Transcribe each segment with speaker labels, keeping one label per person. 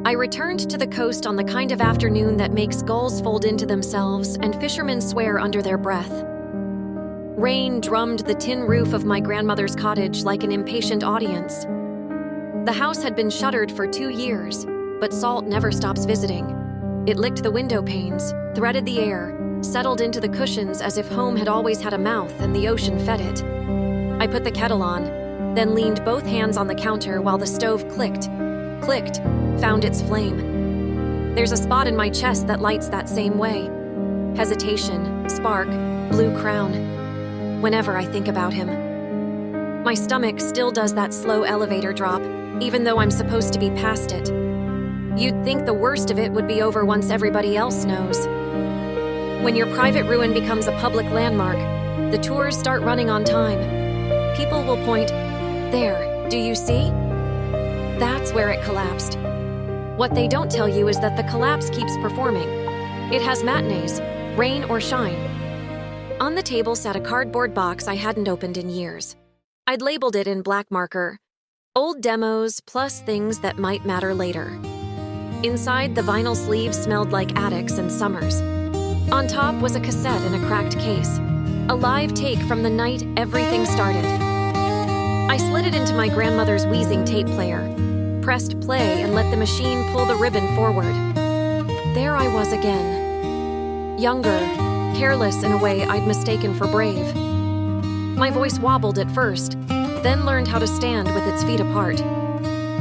Speaker 1: I returned to the coast on the kind of afternoon that makes gulls fold into themselves and fishermen swear under their breath. Rain drummed the tin roof of my grandmother's cottage like an impatient audience. The house had been shuttered for 2 years, but salt never stops visiting. It licked the window panes, threaded the air, settled into the cushions as if home had always had a mouth and the ocean fed it. I put the kettle on, then leaned both hands on the counter while the stove clicked, found its flame. There's a spot in my chest that lights that same way. Hesitation, spark, blue crown. Whenever I think about him. My stomach still does that slow elevator drop, even though I'm supposed to be past it. You'd think the worst of it would be over once everybody else knows. When your private ruin becomes a public landmark, the tours start running on time. People will point, "There, do you see?" That's where it collapsed. What they don't tell you is that the collapse keeps performing. It has matinees, rain or shine. On the table sat a cardboard box I hadn't opened in years. I'd labeled it in black marker, "Old demos plus things that might matter later." Inside, the vinyl sleeves smelled like attics and summers. On top was a cassette in a cracked case, a live take from the night everything started. I slid it into my grandmother's wheezing tape player, pressed play and let the machine pull the ribbon forward. There I was again. Younger, careless in a way I'd mistaken for brave. My voice wobbled at first, then learned how to stand with its feet apart.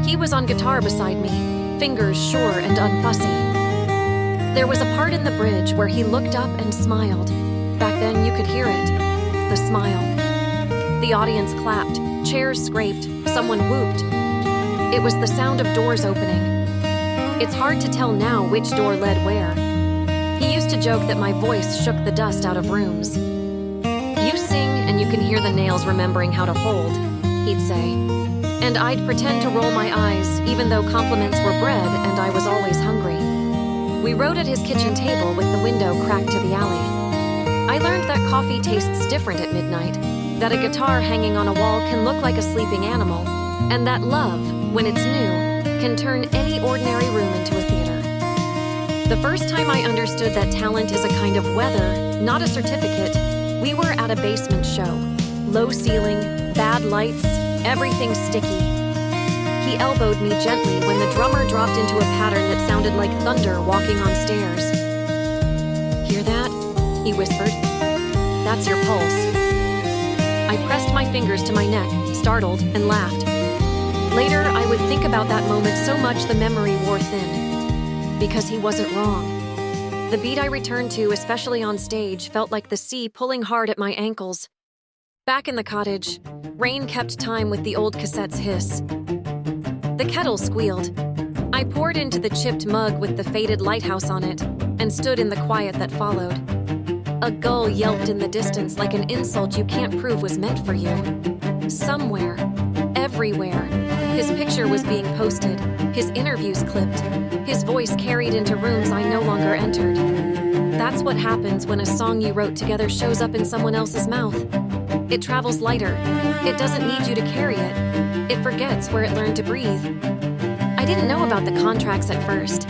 Speaker 1: He was on guitar beside me, fingers sure and unfussy. There was a part in the bridge where he looked up and smiled. Back then you could hear it, the smile. The audience clapped, chairs scraped, someone whooped. It was the sound of doors opening. It's hard to tell now which door led where. He used to joke that my voice shook the dust out of rooms. "You sing and you can hear the nails remembering how to hold," he'd say. And I'd pretend to roll my eyes, even though compliments were bread and I was always hungry. We wrote at his kitchen table with the window cracked to the alley. I learned that coffee tastes different at midnight, that a guitar hanging on a wall can look like a sleeping animal, and that love, when it's new, can turn any ordinary room into a theater. The first time I understood that talent is a kind of weather, not a certificate, we were at a basement show. Low ceiling, bad lights, everything sticky. He elbowed me gently when the drummer dropped into a pattern that sounded like thunder walking on stairs. "Hear that?" he whispered. "That's your pulse." I pressed my fingers to my neck, startled, and laughed. Later, I would think about that moment so much the memory wore thin. Because he wasn't wrong. The beat I returned to, especially on stage, felt like the sea pulling hard at my ankles. Back in the cottage, rain kept time with the old cassette's hiss. The kettle squealed. I poured into the chipped mug with the faded lighthouse on it and stood in the quiet that followed. A gull yelped in the distance like an insult you can't prove was meant for you. Somewhere, everywhere, his picture was being posted, his interviews clipped, his voice carried into rooms I no longer entered. That's what happens when a song you wrote together shows up in someone else's mouth. It travels lighter. It doesn't need you to carry it. It forgets where it learned to breathe. I didn't know about the contracts at first.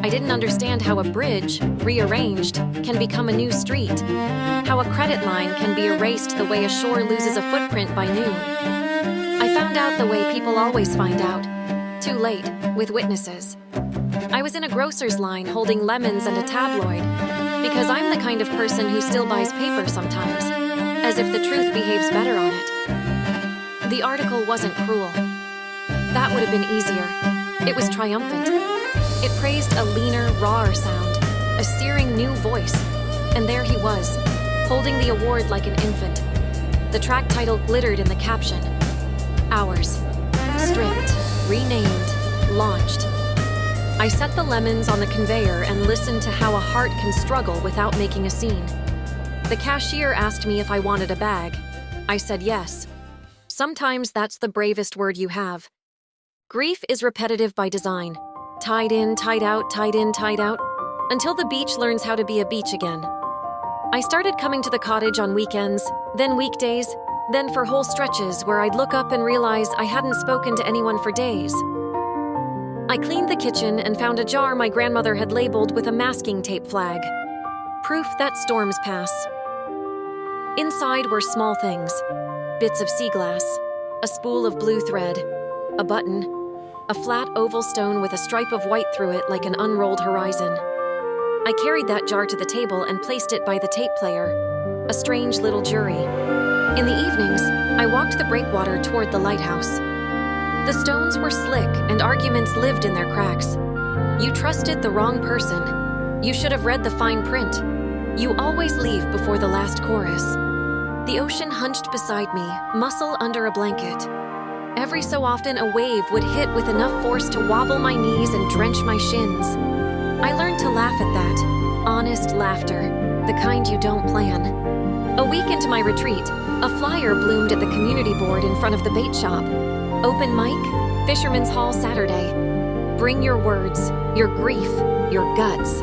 Speaker 1: I didn't understand how a bridge, rearranged, can become a new street. How a credit line can be erased the way a shore loses a footprint by noon. I found out the way people always find out. Too late, with witnesses. I was in a grocer's line holding lemons and a tabloid, because I'm the kind of person who still buys paper sometimes, as if the truth behaves better on it. The article wasn't cruel. That would have been easier. It was triumphant. It praised a leaner, rawer sound, a searing new voice, and there he was, holding the award like an infant. The track title glittered in the caption. Ours. Stripped, renamed, launched. I set the lemons on the conveyor and listened to how a heart can struggle without making a scene. The cashier asked me if I wanted a bag. I said yes. Sometimes that's the bravest word you have. Grief is repetitive by design. Tied in, tied out, tied in, tied out, until the beach learns how to be a beach again. I started coming to the cottage on weekends, then weekdays, then for whole stretches where I'd look up and realize I hadn't spoken to anyone for days. I cleaned the kitchen and found a jar my grandmother had labeled with a masking tape flag. Proof that storms pass. Inside were small things. Bits of sea glass, a spool of blue thread, a button, a flat oval stone with a stripe of white through it like an unrolled horizon. I carried that jar to the table and placed it by the tape player, a strange little jury. In the evenings, I walked the breakwater toward the lighthouse. The stones were slick and arguments lived in their cracks. You trusted the wrong person. You should have read the fine print. You always leave before the last chorus. The ocean hunched beside me, muscle under a blanket. Every so often a wave would hit with enough force to wobble my knees and drench my shins. I learned to laugh at that. Honest laughter, the kind you don't plan. A week into my retreat, a flyer bloomed at the community board in front of the bait shop. Open mic, Fisherman's Hall Saturday. Bring your words, your grief, your guts.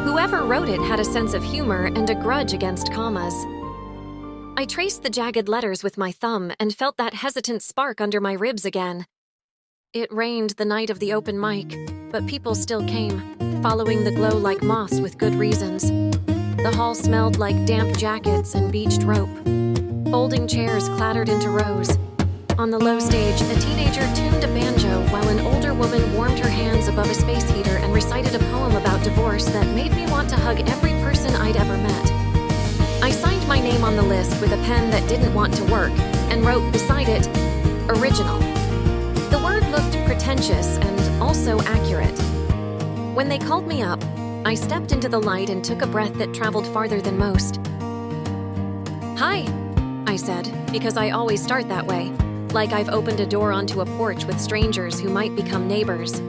Speaker 1: Whoever wrote it had a sense of humor and a grudge against commas. I traced the jagged letters with my thumb and felt that hesitant spark under my ribs again. It rained the night of the open mic, but people still came, following the glow like moths with good reasons. The hall smelled like damp jackets and beached rope. Folding chairs clattered into rows. On the low stage, a teenager tuned a banjo while an older woman warmed her hands above a space heater and recited a poem about divorce that made me want to hug every person I'd ever met. I signed my name on the list with a pen that didn't want to work and wrote beside it, "Original." The word looked pretentious and also accurate. When they called me up, I stepped into the light and took a breath that traveled farther than most. "Hi," I said, because I always start that way. Like I've opened a door onto a porch with strangers who might become neighbors.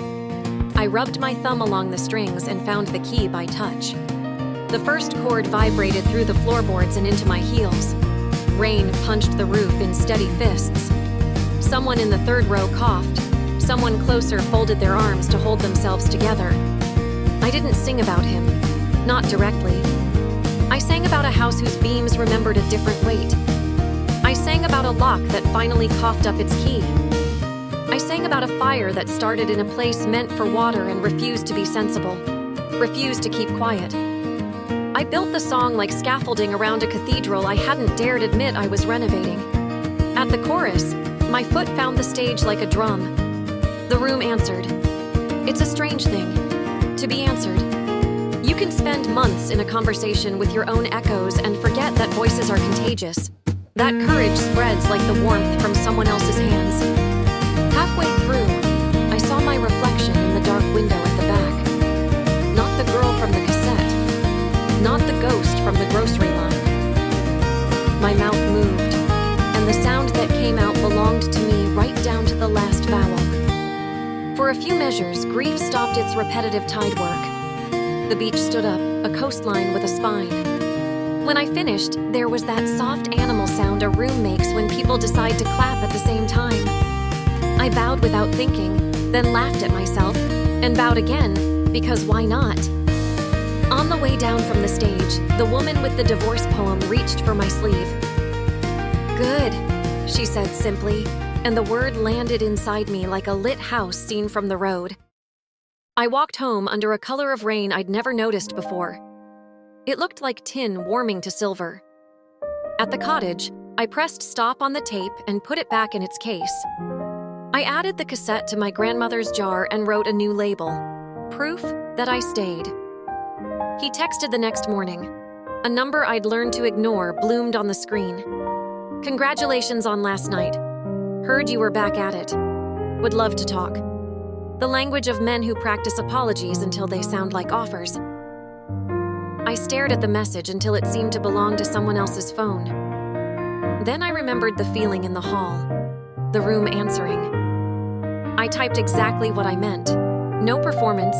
Speaker 1: I rubbed my thumb along the strings and found the key by touch. The first chord vibrated through the floorboards and into my heels. Rain punched the roof in steady fists. Someone in the third row coughed. Someone closer folded their arms to hold themselves together. I didn't sing about him, not directly. I sang about a house whose beams remembered a different weight. I sang about a lock that finally coughed up its key. I sang about a fire that started in a place meant for water and refused to be sensible, refused to keep quiet. I built the song like scaffolding around a cathedral I hadn't dared admit I was renovating. At the chorus, my foot found the stage like a drum. The room answered. It's a strange thing, to be answered. You can spend months in a conversation with your own echoes and forget that voices are contagious. That courage spreads like the warmth from someone else's hands. Halfway through, I saw my reflection in the dark window at the back. Not the girl from the cassette. Not the ghost from the grocery line. My mouth moved, and the sound that came out belonged to me right down to the last vowel. For a few measures, grief stopped its repetitive tide work. The beach stood up, a coastline with a spine. When I finished, there was that soft animal sound a room makes when people decide to clap at the same time. I bowed without thinking, then laughed at myself, and bowed again, because why not? On the way down from the stage, the woman with the divorce poem reached for my sleeve. "Good," she said simply, and the word landed inside me like a lit house seen from the road. I walked home under a color of rain I'd never noticed before. It looked like tin warming to silver. At the cottage, I pressed stop on the tape and put it back in its case. I added the cassette to my grandmother's jar and wrote a new label, "Proof that I stayed." He texted the next morning. A number I'd learned to ignore bloomed on the screen. "Congratulations on last night. Heard you were back at it. Would love to talk." The language of men who practice apologies until they sound like offers. I stared at the message until it seemed to belong to someone else's phone. Then I remembered the feeling in the hall, the room answering. I typed exactly what I meant. No performance,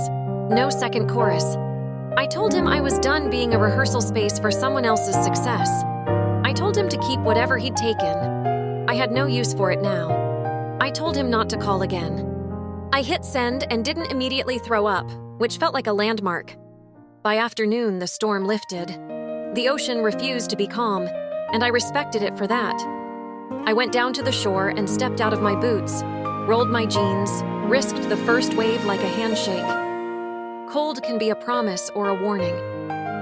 Speaker 1: no second chorus. I told him I was done being a rehearsal space for someone else's success. I told him to keep whatever he'd taken. I had no use for it now. I told him not to call again. I hit send and didn't immediately throw up, which felt like a landmark. By afternoon, the storm lifted. The ocean refused to be calm, and I respected it for that. I went down to the shore and stepped out of my boots, rolled my jeans, risked the first wave like a handshake. Cold can be a promise or a warning.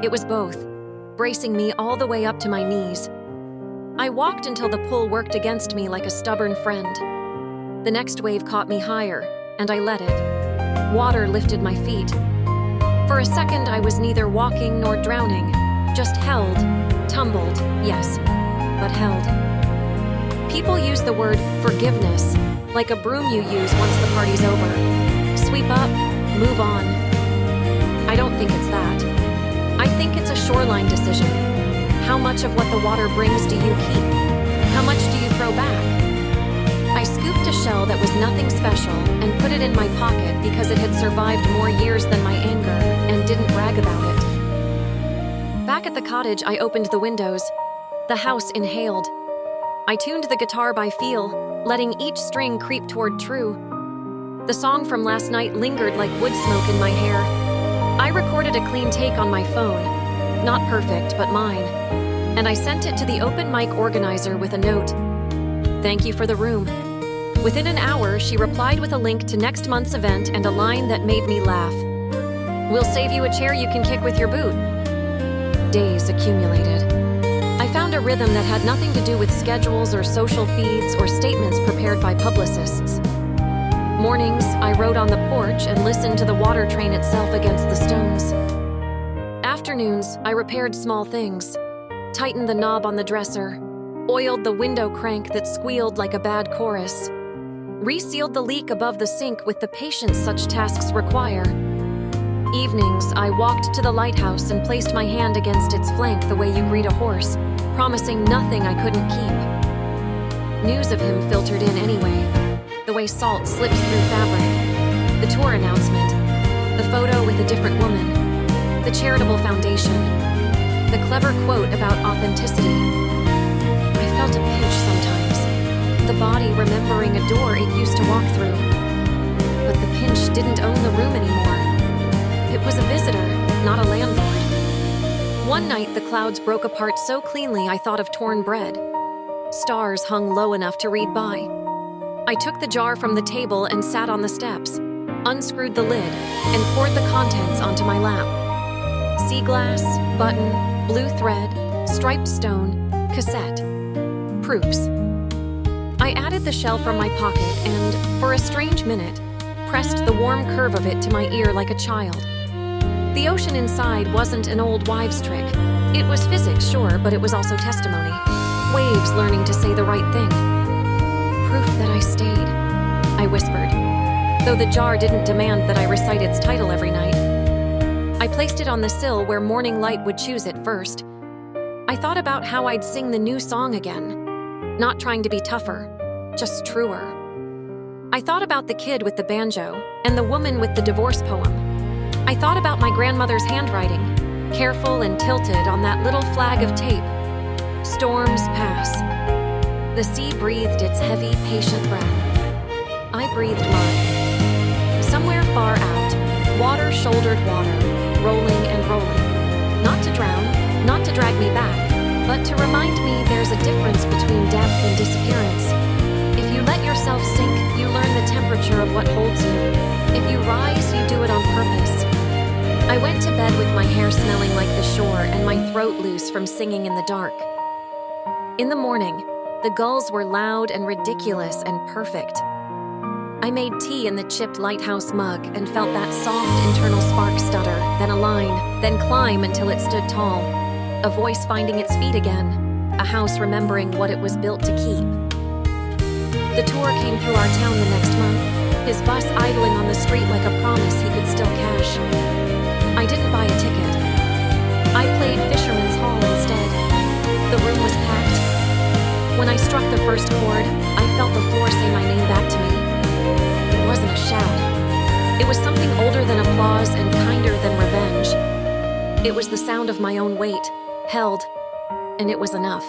Speaker 1: It was both, bracing me all the way up to my knees. I walked until the pull worked against me like a stubborn friend. The next wave caught me higher, and I let it. Water lifted my feet. For a second, I was neither walking nor drowning, just held, tumbled, yes, but held. People use the word forgiveness like a broom you use once the party's over. Sweep up, move on. I don't think it's that. I think it's a shoreline decision. How much of what the water brings do you keep? How much do you throw back? I scooped a shell that was nothing special and put it in my pocket because it had survived more years than my anger and didn't brag about it. Back at the cottage, I opened the windows. The house inhaled. I tuned the guitar by feel, letting each string creep toward true. The song from last night lingered like wood smoke in my hair. I recorded a clean take on my phone. Not perfect, but mine. And I sent it to the open mic organizer with a note. Thank you for the room. Within an hour, she replied with a link to next month's event and a line that made me laugh. We'll save you a chair you can kick with your boot. Days accumulated. I found a rhythm that had nothing to do with schedules or social feeds or statements prepared by publicists. Mornings, I rode on the porch and listened to the water train itself against the stones. Afternoons, I repaired small things, tightened the knob on the dresser, oiled the window crank that squealed like a bad chorus, resealed the leak above the sink with the patience such tasks require. Evenings, I walked to the lighthouse and placed my hand against its flank the way you greet a horse, promising nothing I couldn't keep. News of him filtered in anyway, the way salt slips through fabric, the tour announcement, the photo with a different woman, the charitable foundation, the clever quote about authenticity. I felt a pinch sometimes, the body remembering a door it used to walk through. But the pinch didn't own the room anymore. It was a visitor, not a landlord. One night, the clouds broke apart so cleanly I thought of torn bread. Stars hung low enough to read by. I took the jar from the table and sat on the steps, unscrewed the lid, and poured the contents onto my lap. Sea glass, button, blue thread, striped stone, cassette. Proofs. I added the shell from my pocket and, for a strange minute, pressed the warm curve of it to my ear like a child. The ocean inside wasn't an old wives' trick. It was physics, sure, but it was also testimony. Waves learning to say the right thing. Proof that I stayed, I whispered, though the jar didn't demand that I recite its title every night. I placed it on the sill where morning light would choose it first. I thought about how I'd sing the new song again, not trying to be tougher, just truer. I thought about the kid with the banjo and the woman with the divorce poem. I thought about my grandmother's handwriting, careful and tilted on that little flag of tape. Storms pass. The sea breathed its heavy, patient breath. I breathed mine. Somewhere far out, water shouldered water, rolling and rolling. Not to drown, not to drag me back, but to remind me there's a difference between depth and disappearance. If you let yourself sink, you learn the temperature of what holds you. If you rise, you do it on purpose. I went to bed with my hair smelling like the shore and my throat loose from singing in the dark. In the morning, the gulls were loud and ridiculous and perfect. I made tea in the chipped lighthouse mug and felt that soft internal spark stutter, then a line, then climb until it stood tall. A voice finding its feet again, a house remembering what it was built to keep. The tour came through our town the next month, his bus idling on the street like a promise he could still cash. I didn't buy a ticket. I played Fisherman's Hall instead. The room was packed. When I struck the first chord, I felt the floor say my name back to me. It wasn't a shout. It was something older than applause and kinder than revenge. It was the sound of my own weight, held, and it was enough.